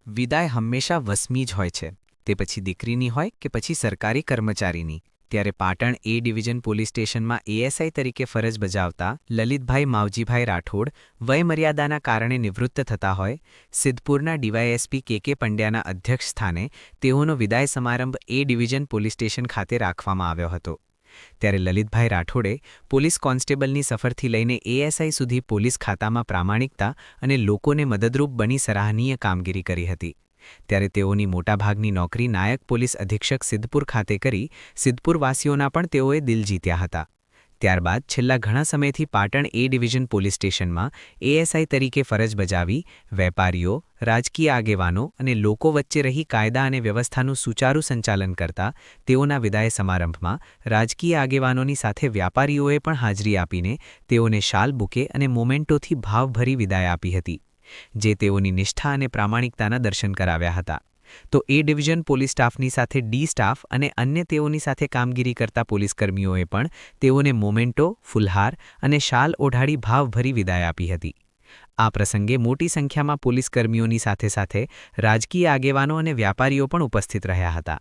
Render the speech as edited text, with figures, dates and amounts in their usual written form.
વિદાય હંમેશા વસમી જ હોય છે, તે પછી દીકરીની હોય કે પછી સરકારી કર્મચારીની. ત્યારે પાટણ એ ડિવિઝન પોલીસ સ્ટેશનમાં એએસઆઈ તરીકે ફરજ બજાવતા લલિતભાઈ માવજીભાઈ રાઠોડ વયમર્યાદાના કારણે નિવૃત્ત થતા હોય, સિદ્ધપુરના ડીવાયએસપી કે પંડ્યાના અધ્યક્ષ સ્થાને તેઓનો વિદાય સમારંભ એ ડિવિઝન પોલીસ સ્ટેશન ખાતે રાખવામાં આવ્યો હતો. ત્યારે લલિતભાઈ રાઠોડે પોલીસ કોન્સ્ટેબલની સફરથી લઈને એએસઆઈ સુધી પોલીસ ખાતામાં પ્રામાણિકતા અને લોકોને મદદરૂપ બની સરાહનીય કામગીરી કરી હતી. ત્યારે તેઓની મોટાભાગની નોકરી નાયક પોલીસ અધિક્ષક સિદ્ધપુર ખાતે કરી સિદ્ધપુરવાસીઓના પણ તેઓએ દિલ જીત્યા હતા. ત્યારબાદ છેલ્લા ઘણા સમયથી પાટણ એ ડિવિઝન પોલીસ સ્ટેશનમાં એએસઆઈ તરીકે ફરજ બજાવી વેપારીઓ, રાજકીય આગેવાનો અને લોકો વચ્ચે રહી કાયદા અને વ્યવસ્થાનું સુચારું સંચાલન કરતા તેઓના વિદાય સમારંભમાં રાજકીય આગેવાનોની સાથે વ્યાપારીઓએ પણ હાજરી આપીને તેઓને શાલ બુકે અને મોમેન્ટોથી ભાવભરી વિદાય આપી હતી, જે તેઓની નિષ્ઠા અને પ્રામાણિકતાના દર્શન કરાવ્યા હતા. તો એ ડિવિઝન પોલીસ સ્ટાફની સાથે ડી સ્ટાફ અને અન્ય તેઓની સાથે કામગીરી કરતા પોલીસકર્મીઓએ પણ તેઓને મોમેન્ટો, ફુલહાર અને શાલ ઓઢાડી ભાવભરી વિદાય આપી હતી. આ પ્રસંગે મોટી સંખ્યામાં પોલીસકર્મીઓની સાથે રાજકીય આગેવાનો અને વ્યાપારીઓ પણ ઉપસ્થિત રહ્યા હતા.